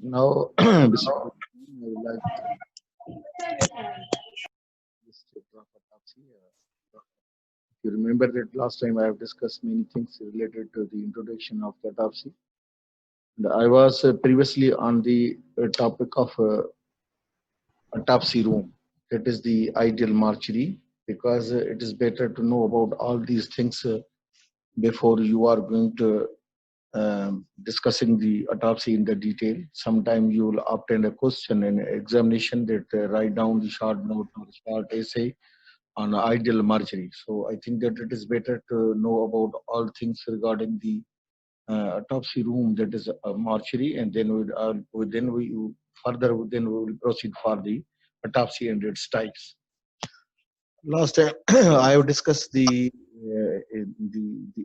Now, basically, I would like to this chapter of autopsy. If you remember that last time I have discussed many things related to the introduction of the autopsy. And I was previously on the topic of autopsy room. That is the ideal mortuary because it is better to know about all these things before you are going to discussing the autopsy in the detail. Sometime you will obtain a question in examination that write down the short note or short essay on ideal marjorie. So I think that it is better to know about all things regarding the autopsy room, that is a mortuary, and then then we further then we will proceed for the autopsy and its types. Last time I have discussed the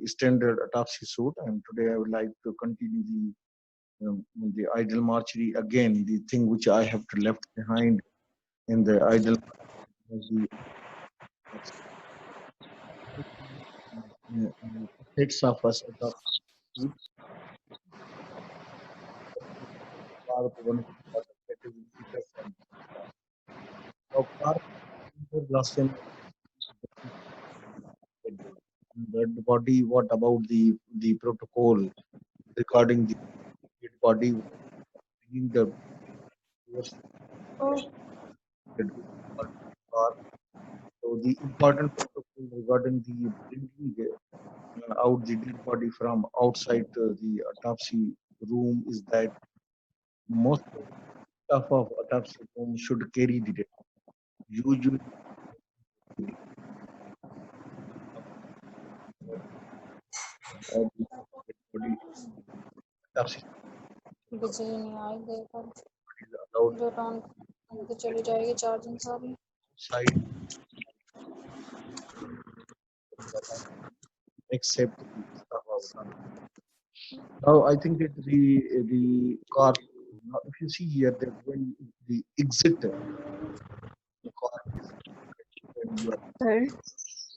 standard autopsy suit, and today I would like to continue the ideal mortuary again. The thing which I have to left behind in the ideal was the effects of us autopsy suit. Part one is important, that is fetus and now part last time dead body. What about the protocol regarding the dead body? Bringing the towards the dead car. So the important protocol regarding the bringing out the dead body from outside the autopsy room is that most staff of autopsy room should carry the dead. Usually, the dead body autopsy बिजली नहीं आई देखकर is allowed जो on तो चली जाएगी charging सारी outside except the staff of autopsy. Now, I think that the car. Now, if you see here, that when the exit the car is when you are Sir,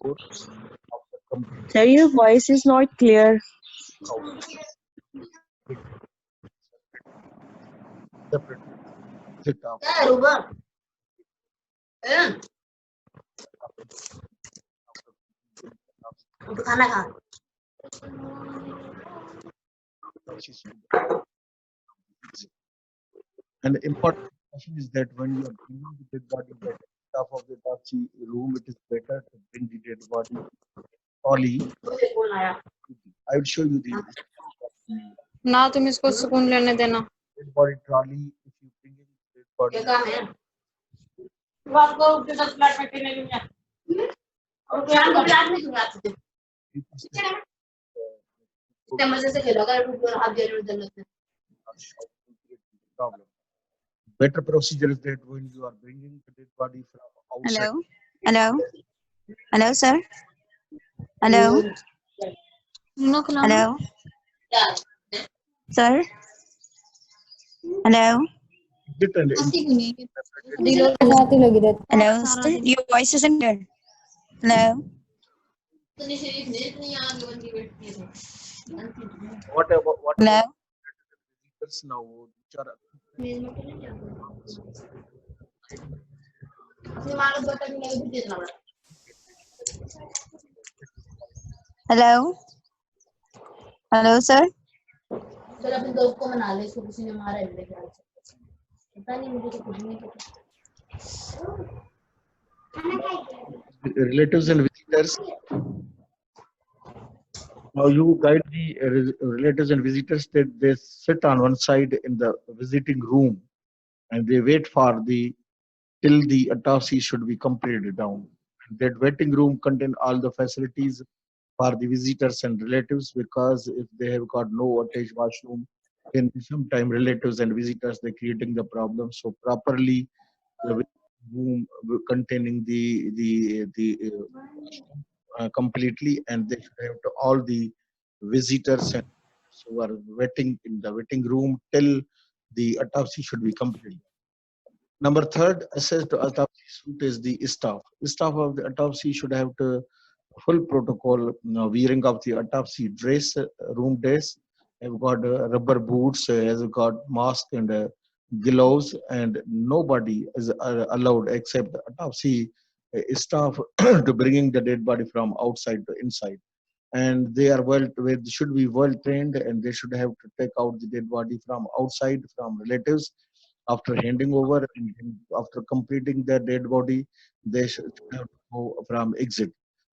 out of the company sir, your voice is not clear. out separate exit of खाना खा and the important question is that when you are bringing the dead body that staff of the autopsy room, it is better to bring the dead body trolley. I will show you the ना तुम इसको सुकून लेने देना dead body trolley. If you bring in dead body, और क्या को प्यार नहीं दूंगा तुझे it is इतने मजे से खेलो अगर रुक और हाथ दे रहे हो जन्नत में problem. Better procedure is that when you are bringing the dead body from outside. Hello? Hello, sir? Hello? Hello? Sir? Hello? Exit and Hello, sir? Your voice isn't clear. Hello? इतनी शरीफ ने इतनी आगे बन के बैठती है what Hello? visitors now which are दिमाग बता के लगे भी देना पड़ा Hello? Hello, sir? चल अपने दोस्त को मना ले इसको किसी ने मारा है मेरे ख्याल से पता नहीं मुझे तो कुछ नहीं पता relatives and visitors. Now you guide the relatives and visitors that they sit on one side in the visiting room and they wait for the till the autopsy should be completed down. That waiting room contain all the facilities for the visitors and relatives because if they have got no attached washroom, then sometime relatives and visitors they creating the problem. So properly the room containing the completely, and they should have to all the visitors and who are waiting in the waiting room till the autopsy should be completed. Number third, assessed autopsy suit is the staff. Staff of the autopsy should have to full protocol wearing of the autopsy dress, room dress, have got rubber boots, has got mask and gloves, and nobody is allowed except the autopsy staff to bringing the dead body from outside to inside. And they are should be well trained, and they should have to take out the dead body from outside from relatives after handing over, and then after completing their dead body they should have to go from exit.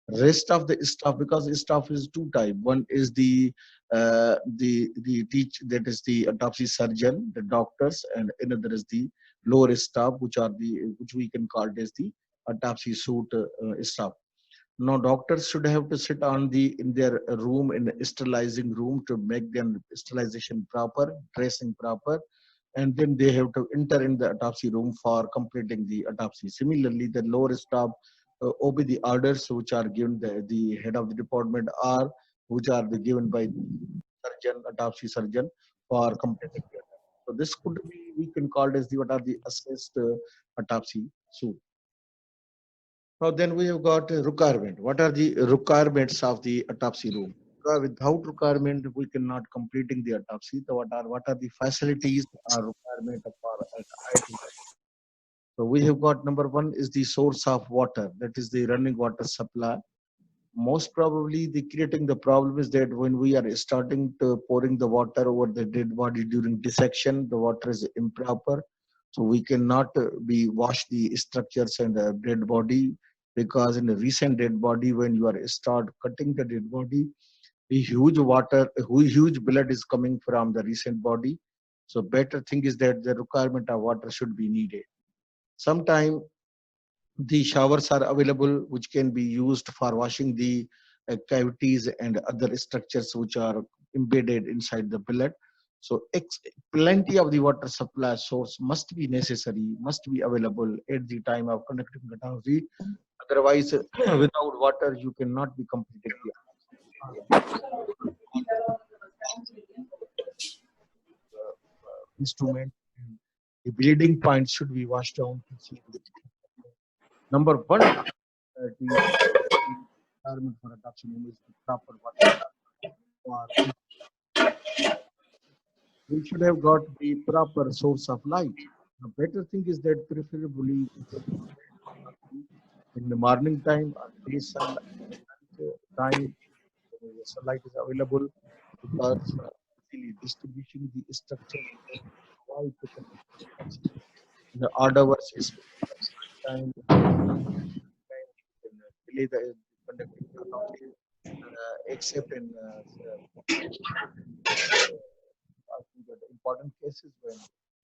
Rest of the staff, because staff is two type. One is the teach, that is the autopsy surgeon, the doctors, and another is the lower staff, which are the, which we can call as the autopsy suit staff. Now doctors should have to sit on the in their room, in the sterilizing room, to make their sterilization proper, dressing proper, and then they have to enter in the autopsy room for completing the autopsy. Similarly, the lower staff obey the orders which are given the head of the department, or which are the given by the surgeon, autopsy surgeon, for completing the autopsy. So this could be, we can call as the, what are the assessed autopsy suit. Now then we have got requirement. What are the requirements of the autopsy room? Without requirement, we cannot completing the autopsy. So what are the facilities or requirement for IT? So we have got, number one is the source of water, that is the running water supply. Most probably the creating the problem is that when we are starting to pouring the water over the dead body during dissection, the water is improper, so we cannot be wash the structures and the dead body, because in a recent dead body, when you are start cutting the dead body, the huge water, huge blood is coming from the recent body. So better thing is that the requirement of water should be needed. Sometime the showers are available, which can be used for washing the cavities and other structures which are embedded inside the blood. So plenty of the water supply source must be necessary, must be available at the time of conducting the autopsy. Otherwise, without water, you cannot be completed the instrument. The bleeding points should be washed down to see the number one. The requirement for adoption is the proper water. For we should have got the proper source of light. The better thing is that preferably in the morning time or day sunlight time, sunlight is available, because easily distinguishing the structure, avoid to conduct the odd hours is time, delay the conducting the autopsy, except in the important cases when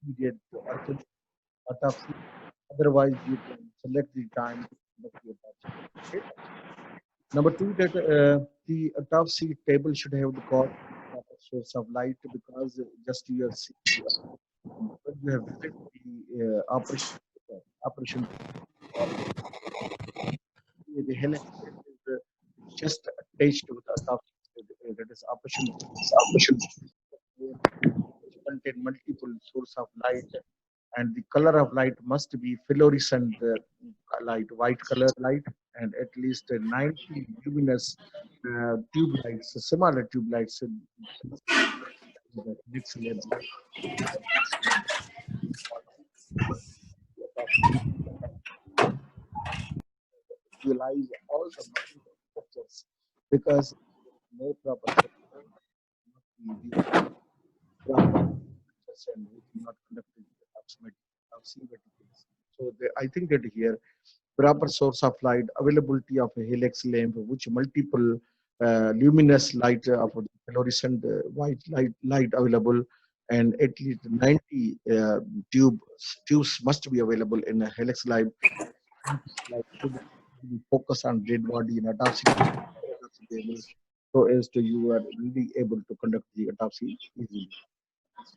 needed urgent autopsy. Otherwise, you can select the time to conduct the autopsy. Okay. Number two, that the autopsy table should have the proper source of light, because just you have seen when you have visited the operation, the helix is just attached to the autopsy. That is operation, which contain multiple source of light, and the color of light must be fluorescent light, white color light, and at least 90 luminous tube lights, similar tube lights. The next level visualize all the multiple structures, because no proper structure must be viewed proper structures, and we cannot conduct the approximate case. So I think that here proper source of light, availability of a helix lamp, which multiple luminous light of fluorescent white light available, and at least 90 tubes must be available in a helix lamp. Like should be focus on dead body and autopsy table, so as to you are really able to conduct the autopsy easily.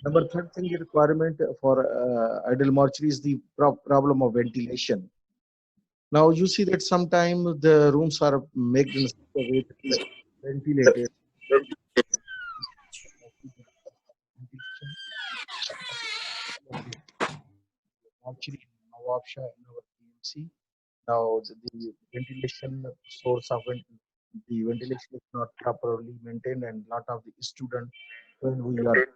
Number third thing, the requirement for ideal mortuary is the problem of ventilation. Now you see that sometimes the rooms are made in such a way that ventilated. Ventilation actually in Nawab Shah in our PMC. Now the ventilation source of the ventilation is not properly maintained, and lot of the student when we are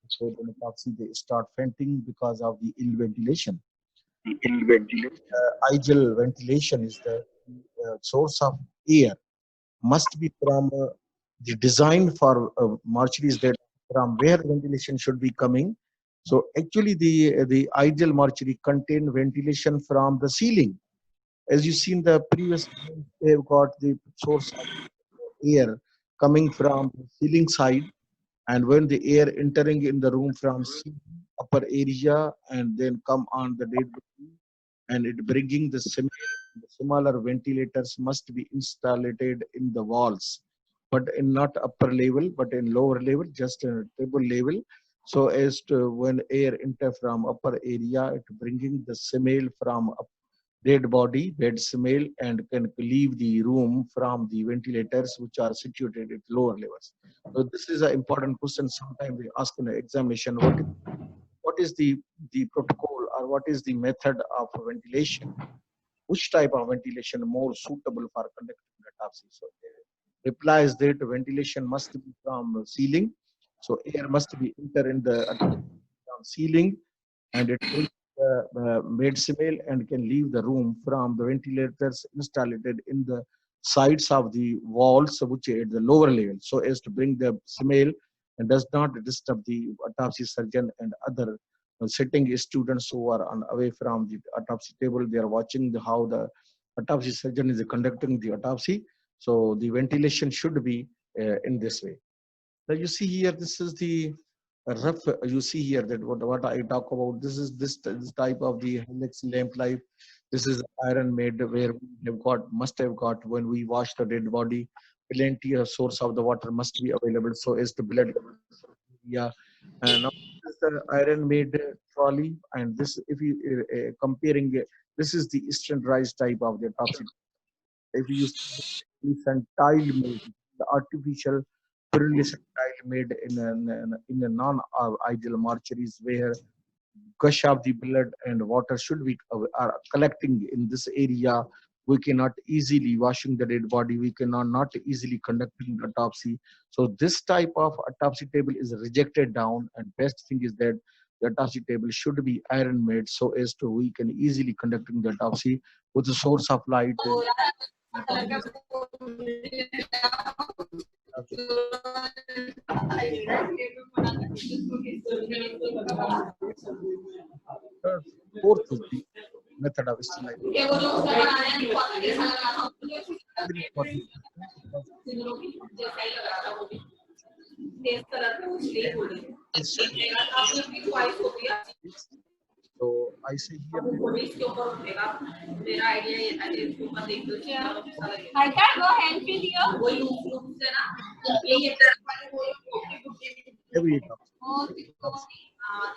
so the autopsy, they start fainting because of the ill ventilation. Ideal ventilation is the source of air must be from the design for mortuaries that from where ventilation should be coming. So actually the ideal mortuary contain ventilation from the ceiling. As you see in the previous, they have got the source of air coming from the ceiling side, and when the air entering in the room from upper area and then come on the dead body and it bringing the similar ventilators must be installed in the walls, but in not upper level but in lower level, just a table level, so as to when air enter from upper area it bringing the smell from dead body, bed smell, and can leave the room from the ventilators which are situated at lower levels. So this is an important question. Sometimes we ask in the examination, what is the protocol or what is the method of ventilation? Which type of ventilation more suitable for conducting autopsy? So the reply is that ventilation must be from ceiling. So air must be enter in the from ceiling and it brings the bed smell and can leave the room from the ventilators installed in the sides of the walls, which are at the lower level, so as to bring the smell and does not disturb the autopsy surgeon and other sitting students who are away from the autopsy table. They are watching how the autopsy surgeon is conducting the autopsy. So the ventilation should be in this way. Now you see here, this is the rough. You see here that what I talk about. This is this type of the helix lamp light. This is iron made where we have got must have got when we wash the dead body. Plenty of source of the water must be available so as to blood. Yeah, and now this is the iron made trolley, and this if you comparing this is the standardized type of the autopsy. If you use fluorescent tile made, the artificial fluorescent tile made in a non-ideal mortuaries where gush of the blood and water should be are collecting in this area. We cannot easily washing the dead body. We cannot not easily conducting autopsy. So this type of autopsy table is rejected down. And best thing is that the autopsy table should be iron made so as to we can easily conducting the autopsy with a source of light. Fourth is the method of sterilization. Very important. So I say here I can't go help with you. every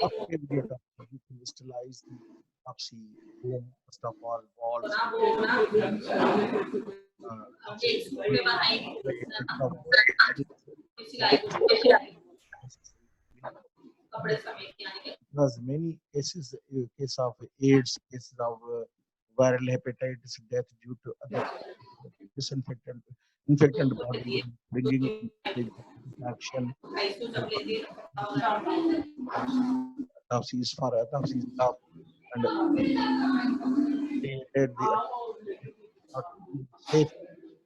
after every autopsy, you can sterilize the autopsy room, first of all, walls, because many cases, case of AIDS, cases of viral hepatitis death due to other disinfectant, infectant body bringing action. Autopsies for autopsy staff and they did the not safe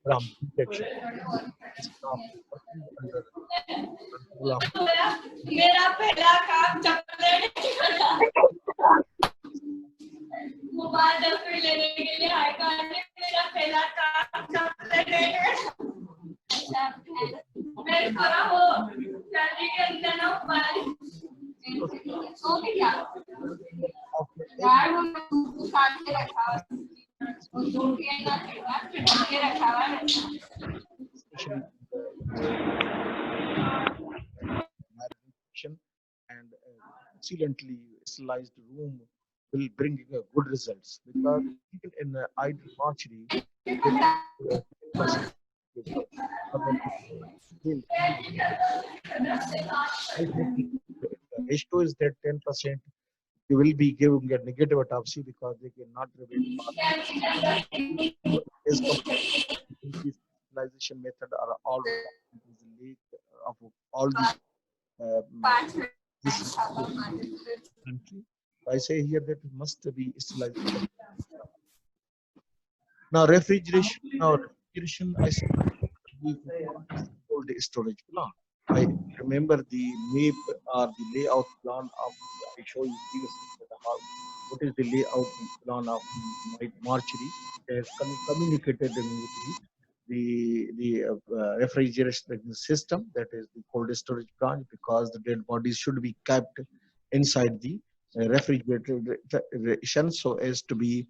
from infection. Staff working under control of मेरा पहला काम chocolate mobile दफ्तर लेने के लिए आया card मेरा पहला काम चॉकलेट मैं खड़ा हो जल्दी के अंदर ना मोबाइल सो क्या यार वो काट के रखा है और दूर के ना काट के रखा हुआ है especially malnutrition and excellently sterilized room will bring good results because even in the ideal mortuary, the 10% the ratio is that 10% you will be giving a negative autopsy because they cannot reveal is sterilization method are all is the lake of all these पाँच minute this खाता हूँ, 5 minute. country. I say here that it must be sterilized. Now refrigeration, I say we cold storage plan. I remember the map or the layout plan of I show you previously that how what is the layout plan of the mortuary. It has communicated with the refrigeration system, that is the cold storage branch, because the dead bodies should be kept inside the refrigeration so as to be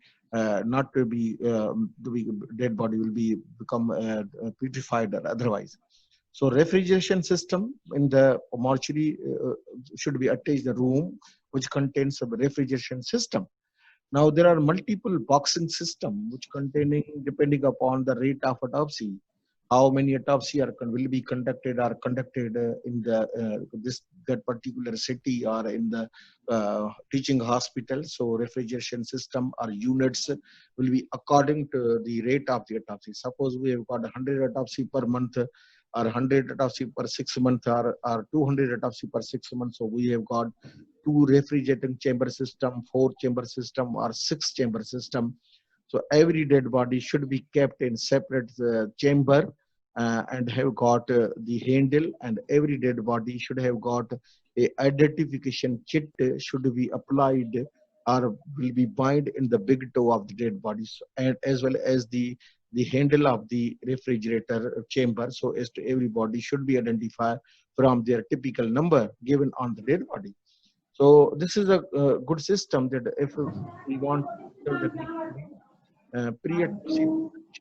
not to be the dead body will be become putrefied or otherwise. So refrigeration system in the mortuary should be attached the room which contains a refrigeration system. Now there are multiple boxing system which containing depending upon the rate of autopsy, how many autopsy will be conducted in the this that particular city or in the teaching hospital. So refrigeration system or units will be according to the rate of the autopsy. Suppose we have got 100 autopsy per month or 100 autopsy per 6 months or 200 autopsy per 6 months. So we have got 2 refrigerating chamber system, 4 chamber system or 6 chamber system. So every dead body should be kept in separate chamber and have got the handle, and every dead body should have got a identification kit should be applied or will be bind in the big toe of the dead bodies, and as well as the handle of the refrigerator chamber, so as to everybody should be identified from their typical number given on the dead body. So this is a good system that if we want to the pre-autopsy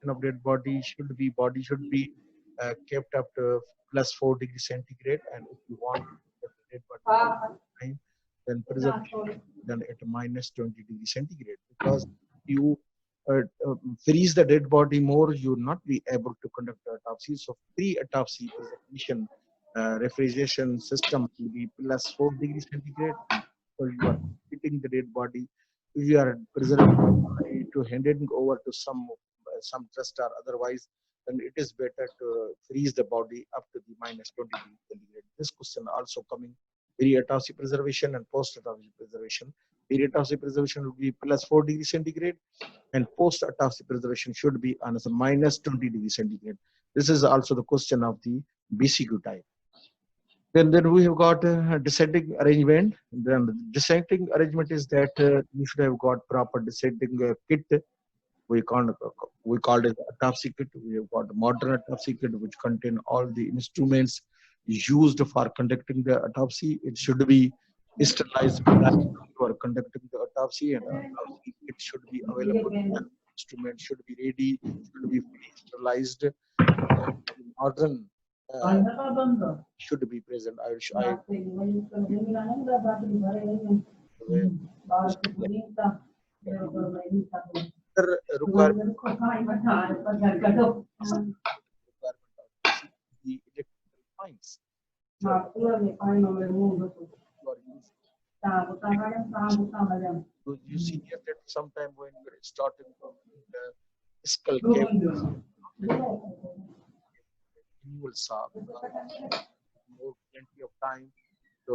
of dead body should be kept up to +4 degrees centigrade, and if you want the dead body time, then preservation done at -20 degrees centigrade, because you freeze the dead body more, you will not be able to conduct the autopsy. So pre-autopsy preservation refrigeration system will be +4 degrees centigrade. So you are hitting the dead body. If you are preserving to handing over to some trust or otherwise, then it is better to freeze the body up to the -20 degrees centigrade. This question also coming pre-autopsy preservation and post-autopsy preservation. Pre-autopsy preservation will be +4 degrees centigrade, and post-autopsy preservation should be on a -20 degrees centigrade. This is also the question of the BCQ type. Then we have got descending arrangement. Then the descending arrangement is that you should have got proper descending kit. We called it autopsy kit. We have got modern autopsy kit which contain all the instruments used for conducting the autopsy. It should be sterilized for conducting the autopsy, and autopsy kit should be available. Instrument should be ready, should be fully sterilized. Modern should be present. Requirement the electrical fines. You see here that sometime when you're starting from the skull cavity, you will saw more plenty of time. So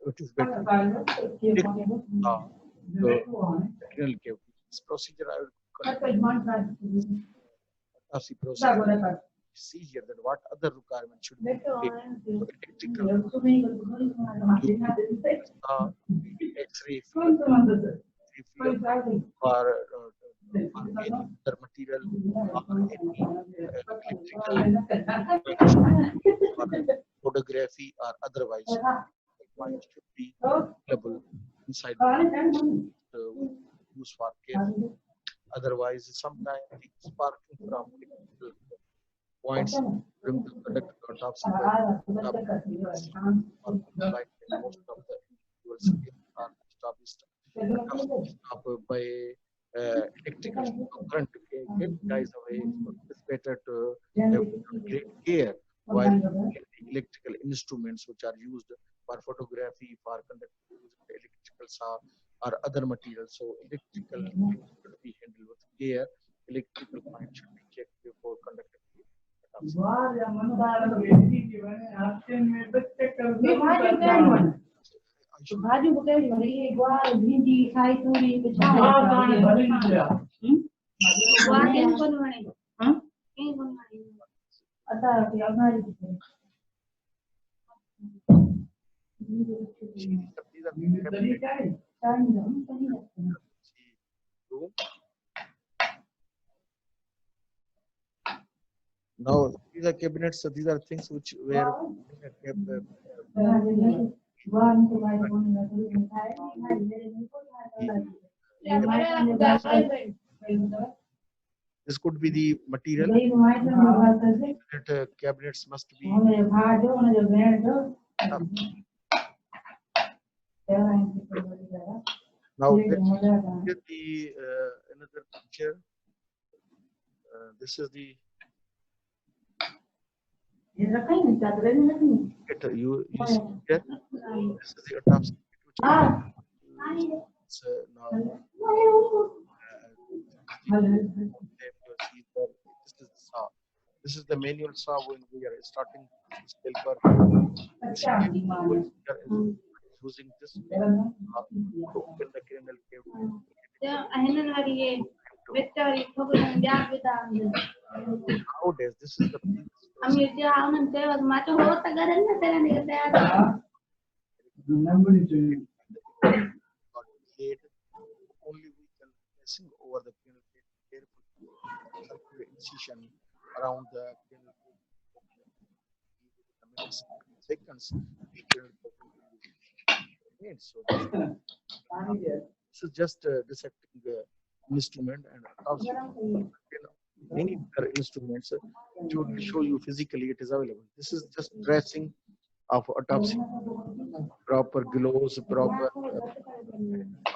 it is better. Renal cavity. This procedure I will autopsy procedure. See here that what other requirements should be electrical, X-ray field for any other material or any electrical or photography or otherwise. It should be available inside the use for care. Otherwise, sometimes the sparking from points during the conduct autopsy like most of the individuals are established by electrical current to get guys away. So it's better to have great care while electrical instruments which are used for photography, for conducting electrical saw or other materials. So electrical should be handled with care. Electrical point should be checked before conducting भाजी बुकेरी भरी ग्वार भिंडी खाई तूरी बिछा ग्वार के कौन बने हां के कौन बने अदा के अगाड़ी Now these are cabinets. So these are things which were kept. This could be the material that cabinets must be. Now let's get the another picture. This is the you see here. This is the autopsy kit which it's, now this is the manual saw when we are starting scalper. Using this to open the criminal cave. Nowadays, this is the only we can pressing over the criminal cave carefully, circular incision around the criminal cave. Seconds. So this is just dissecting instrument and autopsy. Many other instruments to show you physically it is available. This is just dressing of autopsy, proper gloves, proper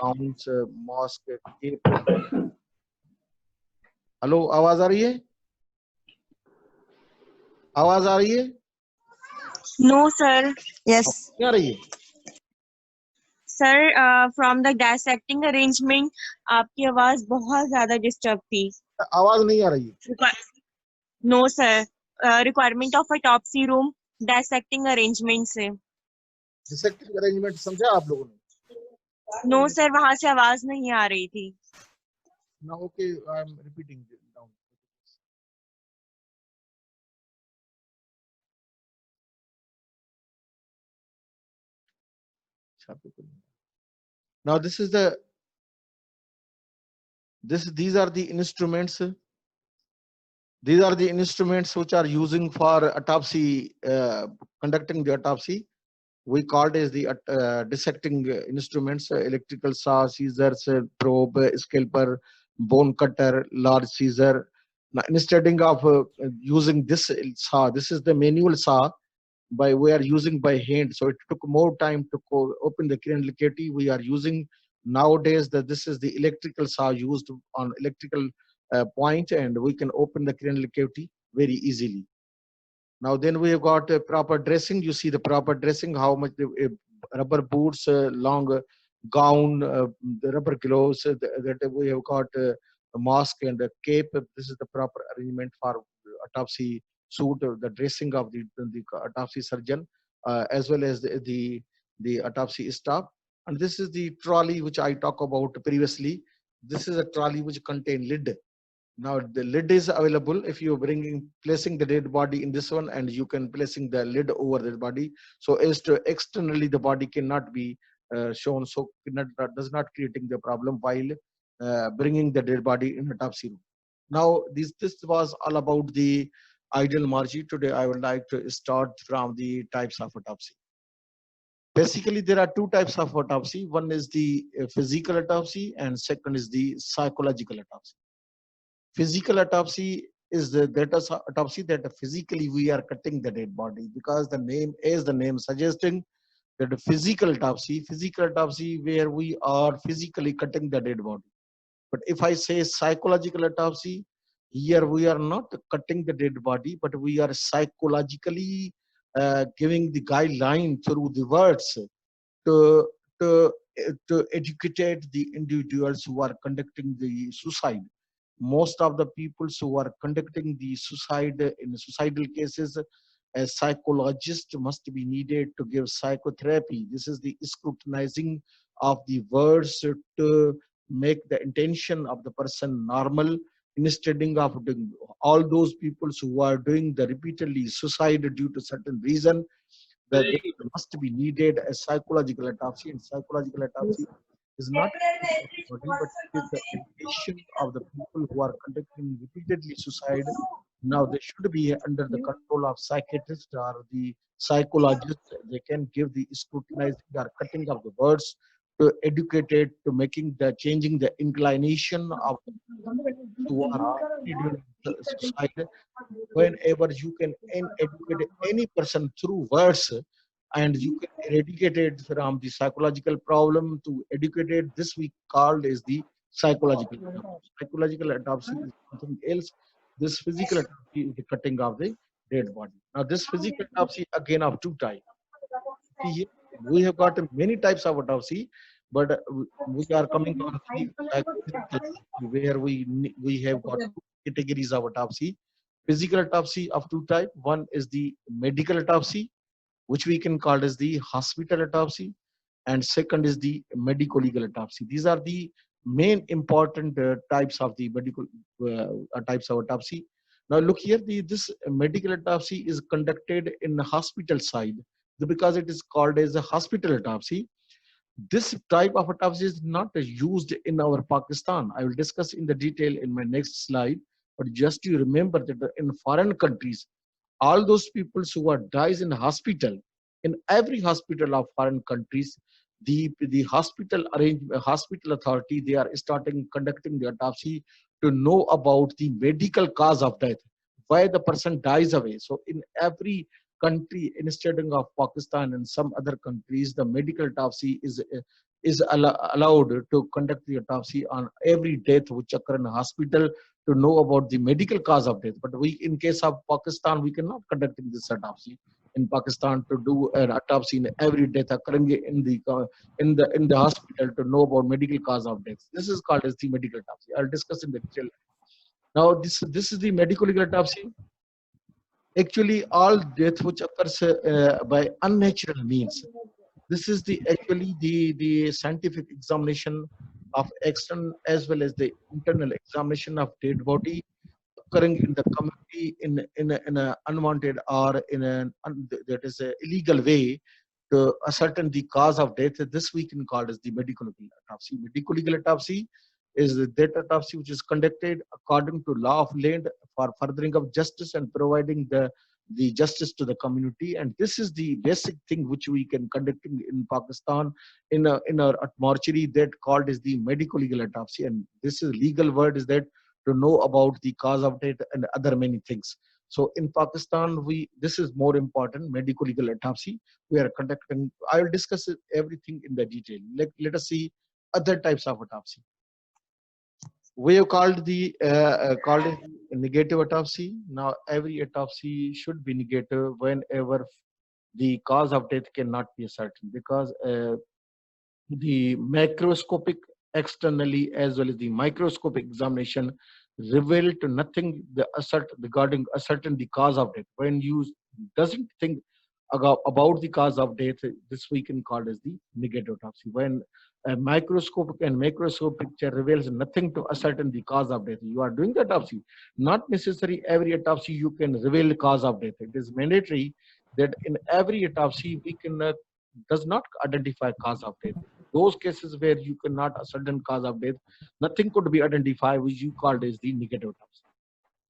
gowns, mask, cape. Hello, आवाज आ रही है? आवाज आ रही है? No, sir. Yes. क्या आ रही है? Sir, from the dissecting arrangement, आपकी आवाज बहुत ज्यादा डिस्टर्ब थी. आवाज नहीं आ रही है? No, sir. Requirement of autopsy room, dissecting arrangement से. Dissecting arrangement समझा आप लोगों ने? No, sir. वहाँ से आवाज नहीं आ रही थी. Now, okay, I am repeating it down. Now, these are the instruments. These are the instruments which are using for autopsy, conducting the autopsy. We called as the dissecting instruments: electrical saw, scissors, probe, scalpel, bone cutter, large scissor. Now, instead of using this saw, this is the manual saw. We are using by hand, so it took more time to open the cranial cavity. We are using nowadays that this is the electrical saw used on electrical point, and we can open the cranial cavity very easily. Now then we have got a proper dressing. You see the proper dressing, how much the rubber boots, long gown, the rubber gloves, that we have got a mask and a cape. This is the proper arrangement for autopsy suit, the dressing of the autopsy surgeon, as well as the autopsy staff. And this is the trolley which I talked about previously. This is a trolley which contains lid. Now the lid is available if you're placing the dead body in this one, and you can placing the lid over the body, so as to externally the body cannot be shown, so does not creating the problem while bringing the dead body in autopsy room. Now this was all about the ideal margin. Today I would like to start from the types of autopsy. Basically, there are two types of autopsy. One is the physical autopsy, and second is the psychological autopsy. Physical autopsy is the autopsy that physically we are cutting the dead body, because the name, as the name suggesting, that the physical autopsy where we are physically cutting the dead body. But if I say psychological autopsy, here we are not cutting the dead body, but we are psychologically giving the guideline through the words to educate the individuals who are conducting the suicide. most of the people who are conducting the suicide in suicidal cases, a psychologist must be needed to give psychotherapy. This is the scrutinizing of the words to make the intention of the person normal, instead of doing all those people who are doing the repeatedly suicide due to certain reason, that there must be needed a psychological autopsy. And psychological autopsy is not body, but it is the education of the people who are conducting repeatedly suicide. Now they should be under the control of psychiatrist or the psychologist. They can give the scrutinizing or cutting of the words to educate it, to making the changing the inclination of the who are already doing the suicide. Whenever you can educate any person through words, and you can eradicate it from the psychological problem to educate it, this we called as the psychological autopsy. Psychological autopsy is something else. This physical autopsy is the cutting of the dead body. Now this physical autopsy again of two types. See here, we have got many types of autopsy, but we are coming on the psychological, where we have got two categories of autopsy. Physical autopsy of two type. One is the medical autopsy, which we can call as the hospital autopsy, and second is the medico-legal autopsy. These are the main important types of the medical types of autopsy. Now look here, this medical autopsy is conducted in the hospital side because it is called as a hospital autopsy. This type of autopsy is not used in our Pakistan. I will discuss in the detail in my next slide. But just you remember that in foreign countries, all those people who are dies in hospital, in every hospital of foreign countries, the hospital authority, they are starting conducting the autopsy to know about the medical cause of death, why the person dies away. So in every country, instead of Pakistan and some other countries, the medical autopsy is allowed to conduct the autopsy on every death which occur in a hospital, to know about the medical cause of death. But we, in case of Pakistan, we cannot conduct this autopsy in Pakistan to do an autopsy in every death occurring in the hospital to know about medical cause of death. This is called as the medical autopsy. I'll discuss in the detail. Now this is the medical legal autopsy. Actually, all death which occurs by unnatural means. This is the actually the scientific examination of external as well as the internal examination of dead body occurring in the community in a unwanted or in that is a illegal way to ascertain the cause of death. This we can call as the medical legal autopsy. Medical legal autopsy is that autopsy which is conducted according to law of land for furthering of justice and providing the justice to the community. And this is the basic thing which we can conduct in Pakistan in our mortuary, that called is the medical legal autopsy. And this is legal word is that to know about the cause of death and other many things. So in Pakistan, this is more important, medical legal autopsy. We are conducting. I will discuss everything in the detail. Let us see other types of autopsy. We have called it negative autopsy. Now every autopsy should be negative whenever the cause of death cannot be certain, because the macroscopic externally as well as the microscopic examination reveal to nothing regarding ascertain the cause of death. When you doesn't think about the cause of death, this we can call as the negative autopsy. When a microscopic and macroscopic picture reveals nothing to ascertain the cause of death, you are doing the autopsy. Not necessary every autopsy you can reveal the cause of death. It is mandatory that in every autopsy we can does not identify cause of death. Those cases where you cannot ascertain cause of death, nothing could be identified, which you called as the negative autopsy.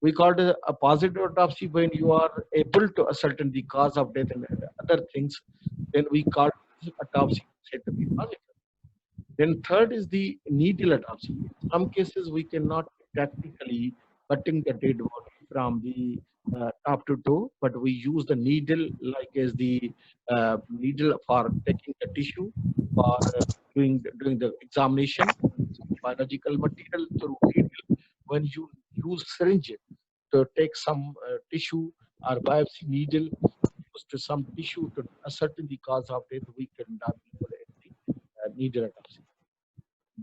We called it a positive autopsy when you are able to ascertain the cause of death and other things. Then we call autopsy said to be positive. Then third is the needle autopsy. In some cases, we cannot practically cutting the dead body from the top to toe, but we use the needle like as the needle for taking the tissue, for doing the examination, biological material through needle. When you use syringe to take some tissue or biopsy needle used to some tissue to ascertain the cause of death, we can people the needle autopsy.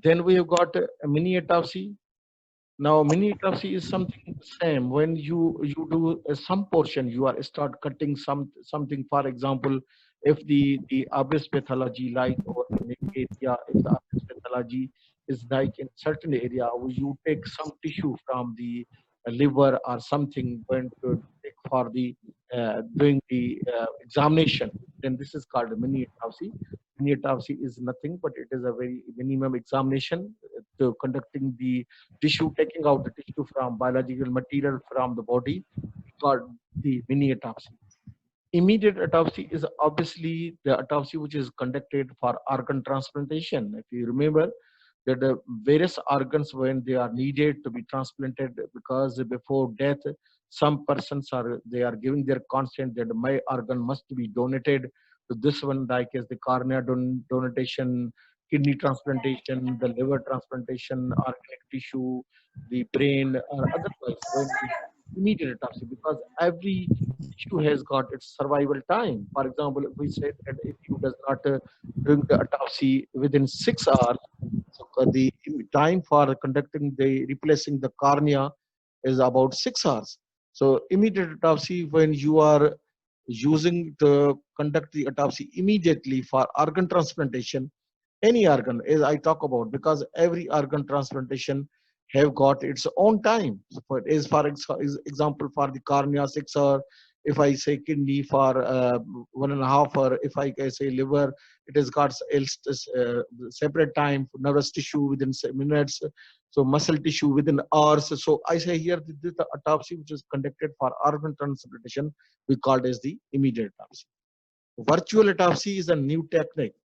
Then we have got a mini autopsy. Now, mini autopsy is something same. When you do some portion, you are start cutting something. For example, if the abyss pathology like or the neck area, if the abyss pathology is like in certain area, where you take some tissue from the liver or something when to take for the doing the examination, then this is called a mini autopsy. Mini autopsy is nothing but it is a very minimum examination to conducting the tissue, taking out the tissue from biological material from the body, called the mini autopsy. Immediate autopsy is obviously the autopsy which is conducted for organ transplantation. If you remember that the various organs when they are needed to be transplanted because before death, some persons are they are giving their consent that my organ must be donated to this one, like as the cornea donation, kidney transplantation, the liver transplantation, organic tissue, the brain, or otherwise when the immediate autopsy because every tissue has got its survival time. For example, if we say that if you does not doing the autopsy within 6 hours, so the time for conducting the replacing the cornea is about 6 hours. So immediate autopsy when you are using to conduct the autopsy immediately for organ transplantation, any organ as I talk about, because every organ transplantation have got its own time. So for example, for the cornea 6 hour, if I say kidney for 1.5 hour, if I say liver, it has got separate time for nervous tissue within minutes, so muscle tissue within hours. So I say here the autopsy which is conducted for organ transplantation we called as the immediate autopsy. Virtual autopsy is a new technique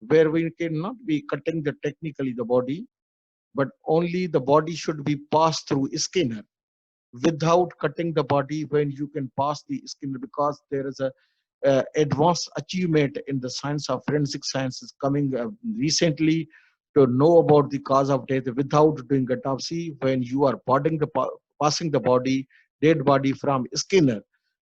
where we cannot be cutting the technically the body, but only the body should be passed through scanner without cutting the body when you can pass the scanner because there is a advanced achievement in the science of forensic science is coming recently to know about the cause of death without doing autopsy when you are passing the body dead body from scanner,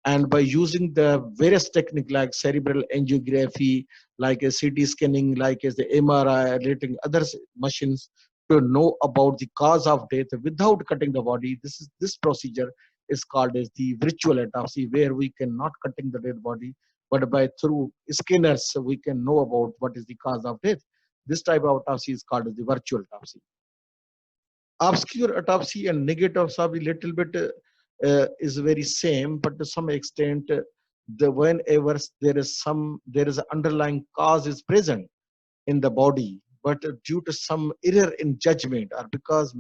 and by using the various technique like cerebral angiography, like a CT scanning, like as the MRI, relating other machines to know about the cause of death without cutting the body. This procedure is called as the virtual autopsy, where we cannot cutting the dead body, but by through scanners we can know about what is the cause of death. This type of autopsy is called as the virtual autopsy. Obscure autopsy and negative autopsy little bit is very same, but to some extent, the whenever there is an underlying cause is present in the body, but due to some error in judgment or because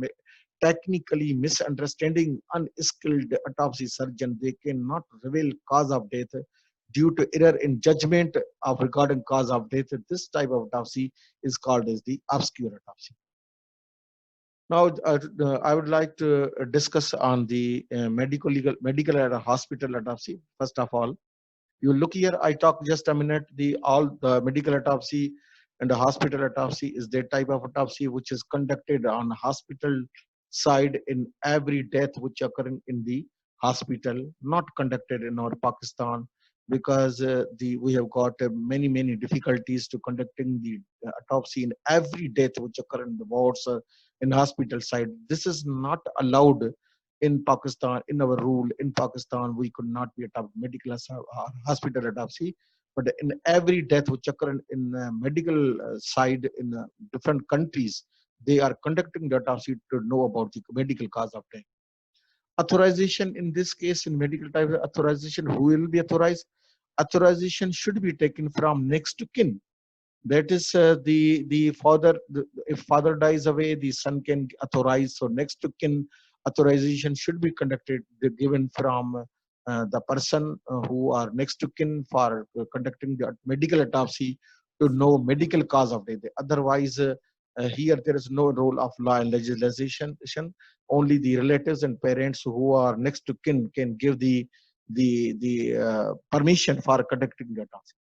technically misunderstanding unskilled autopsy surgeon, they cannot reveal cause of death due to error in judgment of regarding cause of death. This type of autopsy is called as the obscure autopsy. Now, I would like to discuss on the medical and hospital autopsy. First of all, you look here, I talk just a minute, all the medical autopsy and the hospital autopsy is the type of autopsy which is conducted on hospital side in every death which occurring in the hospital, not conducted in our Pakistan because we have got many difficulties to conducting the autopsy in every death which occur in the wards in hospital side. This is not allowed in Pakistan. In our rule in Pakistan, we could not be a medical hospital autopsy, but in every death which occur in medical side in different countries, they are conducting the autopsy to know about the medical cause of death. Authorization in this case in medical type of authorization, who will be authorized? Authorization should be taken from next to kin. That is the father. If father dies away, the son can authorize. So next to kin authorization should be conducted, given from the person who are next to kin for conducting the medical autopsy to know medical cause of death. Otherwise, here there is no role of law and legislation. Only the relatives and parents who are next to kin can give the permission for conducting the autopsy.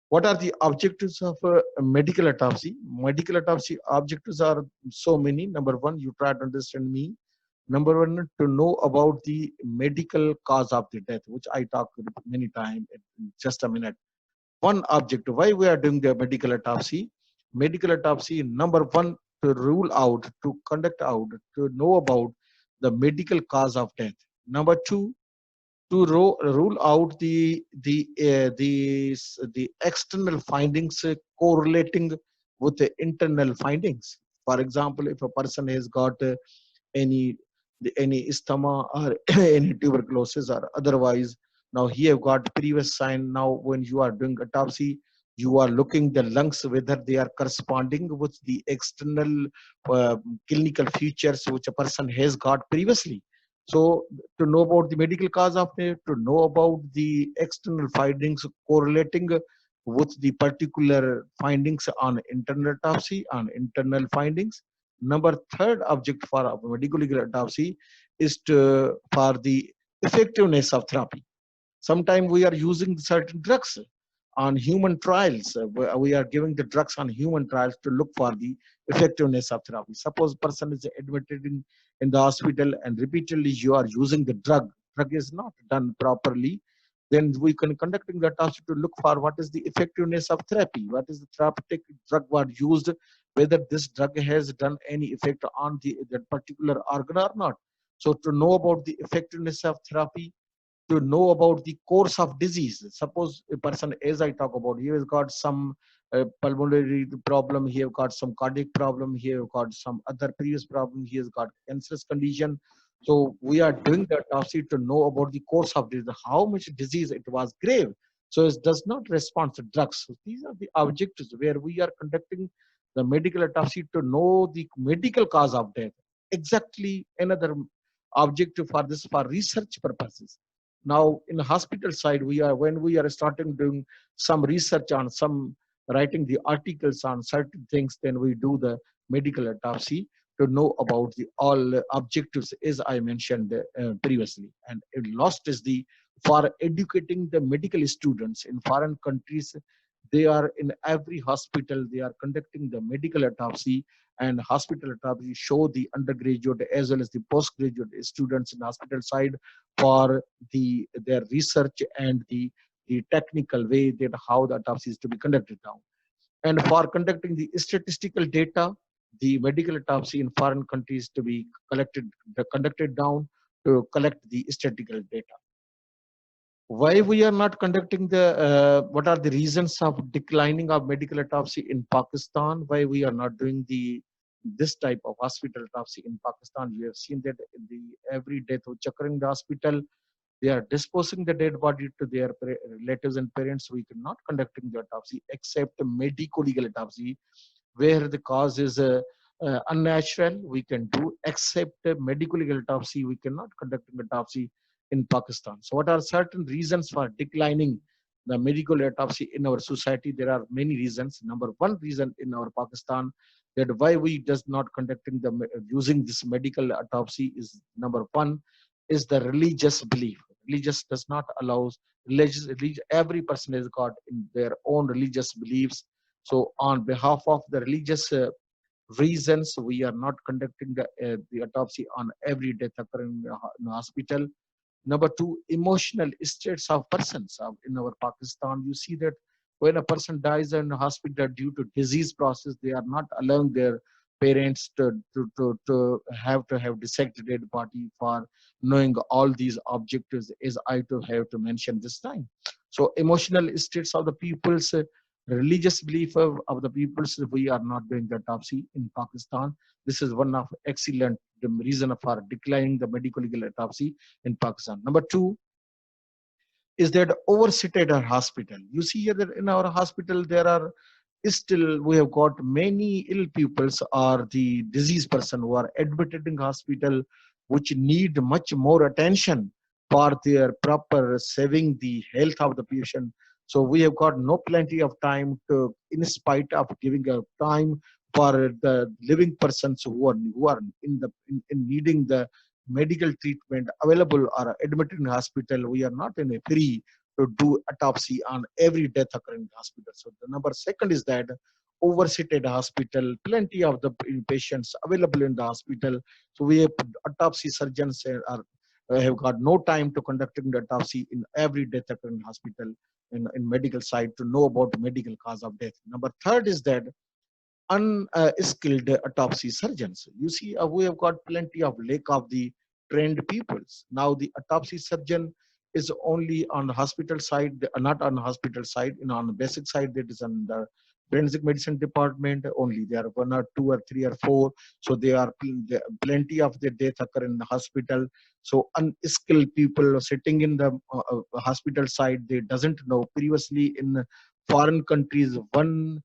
What are the objectives of a medical autopsy? Medical autopsy objectives are so many. Number one, you try to understand me. Number one, to know about the medical cause of the death, which I talk many times in just a minute. One objective, why we are doing the medical autopsy? Medical autopsy, number one, to rule out, to conduct out, to know about the medical cause of death. Number two, to rule out the external findings correlating with the internal findings. For example, if a person has got any any asthma or any tuberculosis or otherwise, now he have got previous sign. Now when you are doing autopsy, you are looking the lungs whether they are corresponding with the external uh, clinical features which a person has got previously. So to know about the medical cause of it, to know about the external findings correlating with the particular findings on internal autopsy, on internal findings. Number third object for a medical legal autopsy is for the effectiveness of therapy. Sometimes we are using certain drugs on human trials. We are giving the drugs on human trials to look for the effectiveness of therapy. Suppose person is admitted in the hospital and repeatedly you are using the drug is not done properly, then we can conducting the task to look for what is the effectiveness of therapy, what is the therapeutic drug was used, whether this drug has done any effect on that particular organ or not. So to know about the effectiveness of therapy, to know about the course of disease. Suppose a person, as I talk about, he has got some pulmonary problem, he have got some cardiac problem, he have got some other previous problem, he has got cancerous condition. So we are doing the autopsy to know about the course of disease, how much disease it was grave. So it does not respond to drugs. So these are the objectives where we are conducting the medical autopsy to know the medical cause of death. Exactly another objective for this for research purposes. Now in the hospital side, when we are starting doing some research on some writing the articles on certain things, then we do the medical autopsy to know about the all objectives as I mentioned previously. And last is the for educating the medical students in foreign countries. They are in every hospital, they are conducting the medical autopsy, and hospital autopsy show the undergraduate as well as the postgraduate students in hospital side for their research and the technical way that how the autopsy is to be conducted now. And for conducting the statistical data, the medical autopsy in foreign countries to be conducted down to collect the statistical data. Why we are not conducting what are the reasons of declining of medical autopsy in Pakistan? Why we are not doing this type of hospital autopsy in Pakistan? You have seen that in the every death which occurring in the hospital, they are disposing the dead body to their relatives and parents. We cannot conducting the autopsy except medico-legal autopsy, where the cause is unnatural. We can do except medico-legal autopsy. We cannot conduct an autopsy in Pakistan. So what are certain reasons for declining the medical autopsy in our society? There are many reasons. Number one reason in our Pakistan that why we does not conducting the using this medical autopsy is number one is the religious belief. Religious does not allow every person has got in their own religious beliefs. So on behalf of the religious reasons, we are not conducting the autopsy on every death occurring in the hospital. Number two, emotional states of persons. In our Pakistan, you see that when a person dies in a hospital due to disease process, they are not allowing their parents to have dissected dead body for knowing all these objectives as I to have to mention this time. So emotional states of the people's religious belief of the peoples, we are not doing the autopsy in Pakistan. This is one of excellent reason for declining the medical legal autopsy in Pakistan. Number two is that overseated our hospital. You see here that in our hospital there are still we have got many ill pupils or the diseased person who are admitted in hospital which need much more attention for their proper saving the health of the patient. So we have got no plenty of time to, in spite of giving a time for the living persons who are in needing the medical treatment available or admitted in hospital. We are not in a free to do autopsy on every death occurring in the hospital. So the number second is that overseated hospital, plenty of the patients available in the hospital. So we have autopsy surgeons have got no time to conducting the autopsy in every death occurring in hospital in medical side to know about the medical cause of death. Number third is that unskilled autopsy surgeons. You see, we have got plenty of lack of the trained peoples. Now the autopsy surgeon is only on the hospital side, not on the hospital side, on the basic side, that is on the forensic medicine department only. There are 1 or 2 or 3 or 4. So there are plenty of the death occur in the hospital. So unskilled people sitting in the hospital side, they doesn't know. Previously in foreign countries, one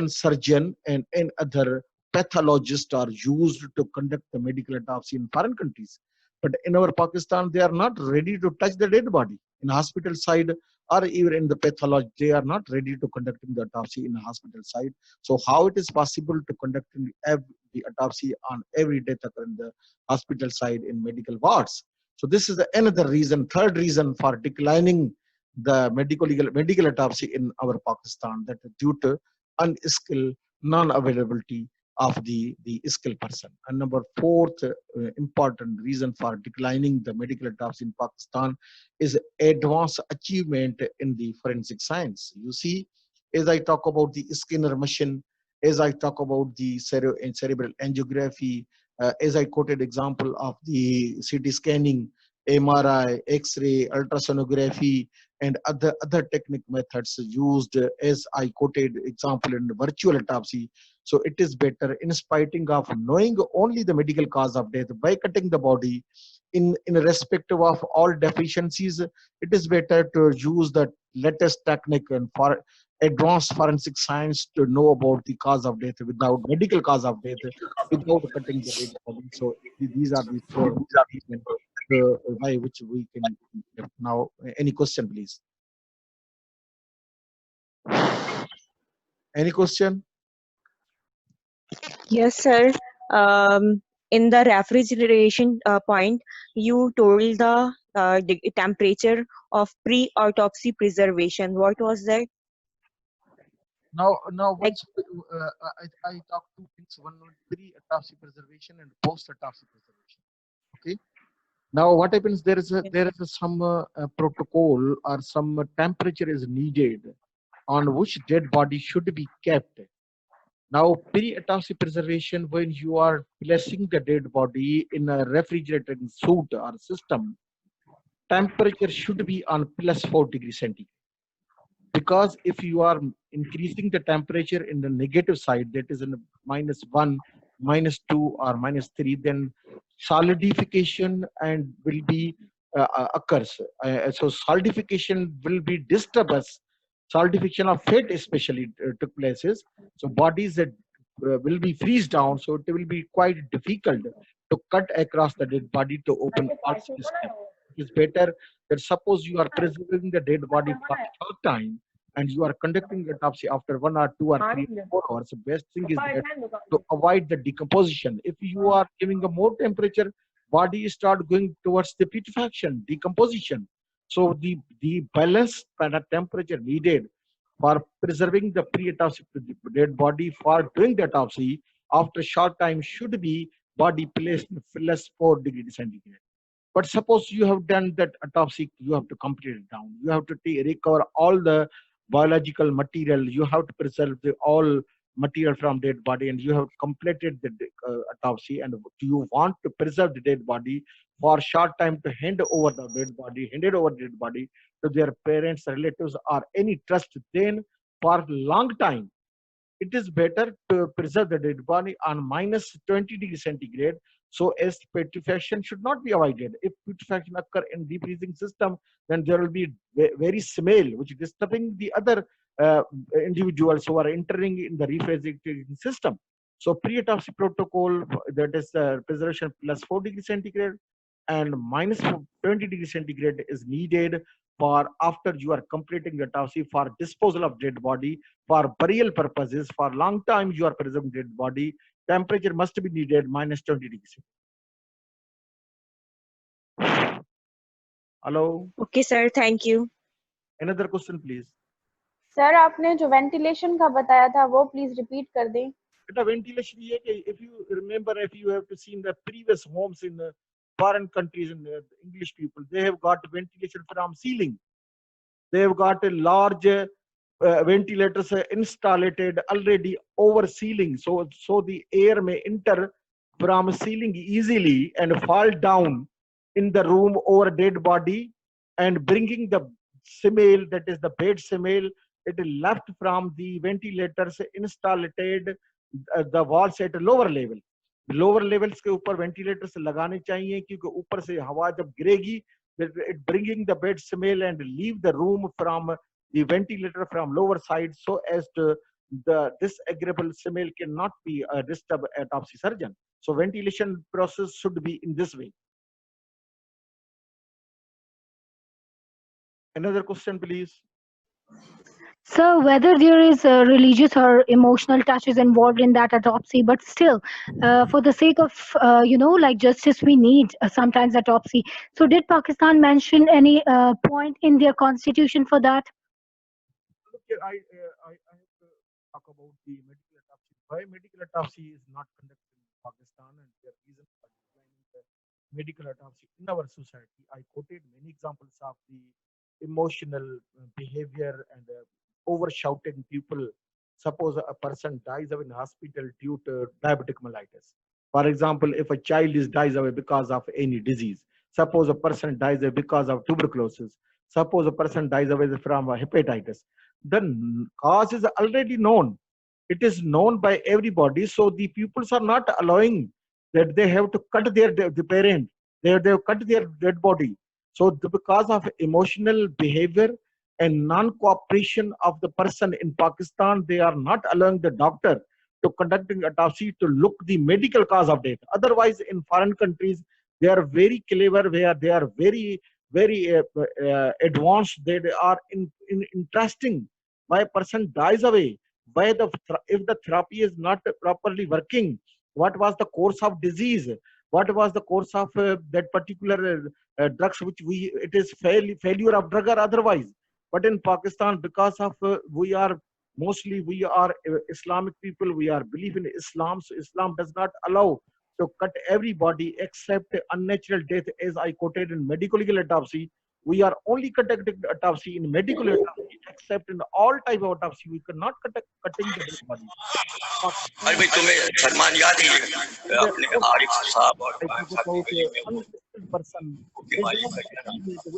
surgeon and other pathologist are used to conduct the medical autopsy in foreign countries. But in our Pakistan, they are not ready to touch the dead body. In hospital side or even in the pathology, they are not ready to conduct the autopsy in the hospital side. So how it is possible to conduct the autopsy on every death occur in the hospital side in medical wards? So this is another reason, third reason for declining the medical autopsy in our Pakistan, that due to unskilled, non-availability of the skilled person. And number fourth important reason for declining the medical autopsy in Pakistan is advanced achievement in the forensic science. You see, as I talk about the Skinner machine, as I talk about the cerebral angiography, as I quoted example of the CT scanning, MRI, X-ray, ultrasonography, and other technique methods used, as I quoted example in the virtual autopsy. So it is better, in spite of knowing only the medical cause of death, by cutting the body in respective of all deficiencies, it is better to use the latest technique and for advanced forensic science to know about the cause of death without medical cause of death, without cutting the dead body. So these are the four reasons by which we can. Now, any question, please? Any question? Yes, sir. In the refrigeration point, you told the temperature of pre-autopsy preservation. What was that? Now, Like, once I talk two things: one pre-autopsy preservation and post-autopsy preservation. Okay. Now, what happens? There is some protocol or some temperature is needed on which dead body should be kept. Now, pre-autopsy preservation, when you are placing the dead body in a refrigerated suit or system, temperature should be on +4°C. Because if you are increasing the temperature in the negative side, that is in -1, -2, or -3, then solidification and will be occurs. So solidification will be disturbance. Solidification of fat especially took places. So bodies that will be freeze down. So it will be quite difficult to cut across the dead body to open parts of the skin. It is better that suppose you are preserving the dead body for a short time and you are conducting the autopsy after 1 or 2 or 3 or 4 hours, the best thing is that to avoid the decomposition. If you are giving a more temperature, body start going towards the putrefaction, decomposition. So the balance temperature needed for preserving the pre-autopsy dead body for doing the autopsy after short time should be body placed in +4°C. But suppose you have done that autopsy, you have to complete it down. You have to recover all the biological material. You have to preserve all material from dead body, and you have completed the autopsy. And you want to preserve the dead body for short time to hand over the handed over the dead body to their parents, relatives, or any trust. Then for long time, it is better to preserve the dead body on -20°C, so as putrefaction should not be avoided. If putrefaction occur in deep freezing system, then there will be very smell which is disturbing the other individuals who are entering in the refrigerating system. So pre-autopsy protocol, that is preservation +4°C and -20°C is needed for after you are completing the autopsy, for disposal of dead body, for burial purposes. For long time you are preserving dead body, temperature must be needed -20°C. Hello, okay, sir. Thank you. another question please. Sir आपने जो ventilation का बताया था वो please repeat कर दें. Beta, ventilation ye hai ki if you remember, if you have seen the previous homes in foreign countries and English people, they have got ventilation from ceiling. They have got a large ventilators are installed already over ceiling, so the air may enter from ceiling easily and fall down in the room over dead body, and bringing the smell, that is the bed smell, it is left from the ventilators installed the walls at lower level. Lower levels के ऊपर ventilators लगाने चाहिए, क्योंकि ऊपर से हवा जब गिरेगी, it bringing the bed smell and leave the room from the ventilator from lower side, so as to the disagreeable smell cannot be disturbed autopsy surgeon. So ventilation process should be in this way. Another question, please. So whether there is religious or emotional touches involved in that autopsy, but still, for the sake of like justice, we need sometimes autopsy. So did Pakistan mention any point in their constitution for that? Look here, I have to talk about the medical autopsy. Why medical autopsy is not conducted in Pakistan, and their reason for declining the medical autopsy in our society. I quoted many examples of the emotional behavior and overshouting people. Suppose a person dies away in hospital due to diabetic mellitus. For example, if a child dies away because of any disease, suppose a person dies away because of tuberculosis, suppose a person dies away from hepatitis, the cause is already known. It is known by everybody. So the pupils are not allowing that they have to cut the parent, they have cut their dead body. So because of emotional behavior and non-cooperation of the person in Pakistan, they are not allowing the doctor to conducting autopsy to look the medical cause of death. Otherwise, in foreign countries, they are very clever, where they are very advanced. They are interesting. Why a person dies away? Why if the therapy is not properly working? What was the course of disease? What was the course of that particular drugs, which it is failure of drug or otherwise? But in Pakistan, because of we are Islamic people, we are believe in Islam, so Islam does not allow to cut everybody except unnatural death, as I quoted in medical legal autopsy. We are only conducting autopsy in medical autopsy, except in all type of autopsy. We cannot cutting the dead body. अभी तुम्हें सलमान याद ही है अपने आरिफ साहब और person.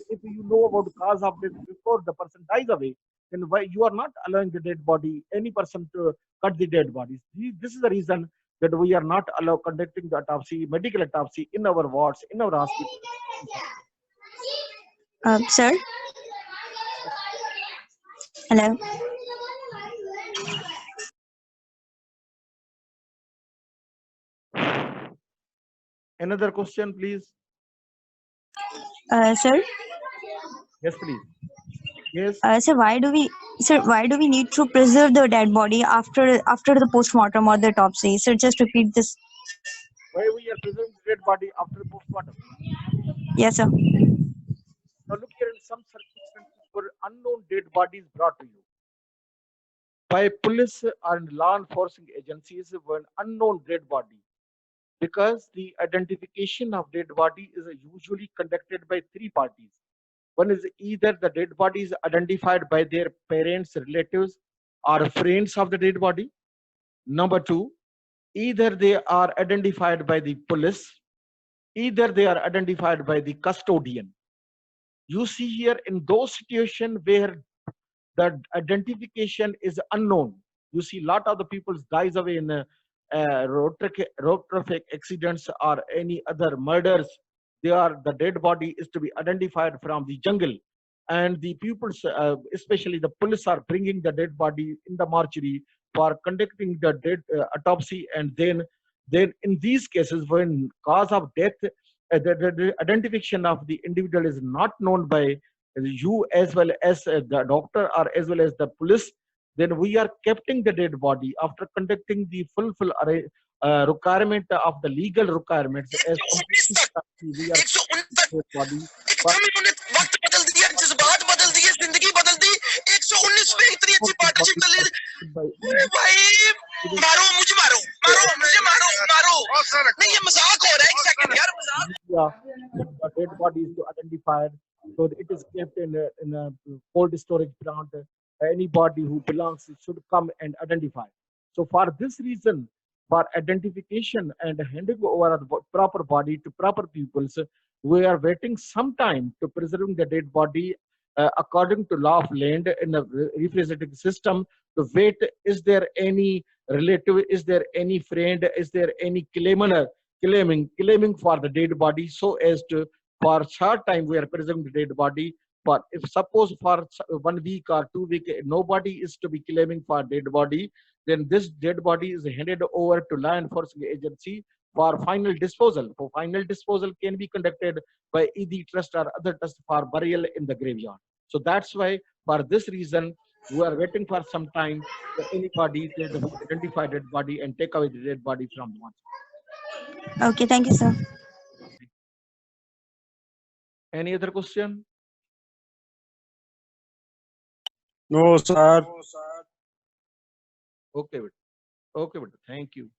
If you know about the cause of death before the person dies away, then why you are not allowing the dead body, any person, to cut the dead bodies? This is the reason that we are not allowed conducting the autopsy, medical autopsy in our wards, in our hospitals. Sir? Hello? Another question, please. Sir? Yes, please. Yes. Sir, why do we need to preserve the dead body after the postmortem or the autopsy? Sir, just repeat this. Why we are preserving the dead body after the postmortem? Yes, sir. Now look here, in some circumstances where unknown dead bodies brought to you by police and law enforcement agencies, when unknown dead body, because the identification of dead body is usually conducted by three parties. One is either the dead body is identified by their parents, relatives, or friends of the dead body. Number two, either they are identified by the police, either they are identified by the custodian. You see here, in those situations where the identification is unknown, you see a lot of the people dies away in road traffic accidents or any other murders. The dead body is to be identified from the jungle, and the pupils, especially the police, are bringing the dead body in the mortuary for conducting the dead autopsy. And then in these cases, when cause of death, the identification of the individual is not known by you as well as the doctor or as well as the police, then we are keeping the dead body after conducting the full requirement of the legal requirements as we are dead body. वक्त बदल दिया, जज्बात बदल दिए, जिंदगी बदल दी। 119 पे इतनी अच्छी पार्टनरशिप चल रही। भाई मारो मुझे, मारो मुझे, मारो नहीं, ये मजाक हो रहा है। एक सेकंड यार, मजाक। The dead body is identified, so it is kept in a cold storage plant anybody who belongs should come and identify. So for this reason, for identification and handing over the proper body to proper peoples, we are waiting some time to preserving the dead body according to law of land in the representative system, to wait, is there any relative, is there any friend, is there any claiming for the dead body, so as to for short time we are preserving the dead body. But if suppose for 1 week or 2 weeks nobody is to be claiming for dead body, then this dead body is handed over to law enforcement agency for final disposal. For final disposal can be conducted by either trust or other trust for burial in the graveyard. So that's why for this reason we are waiting for some time for anybody to identify dead body and take away the dead body from the one. Okay, thank you, sir. Any other question? No, sir. Okay, okay, thank you.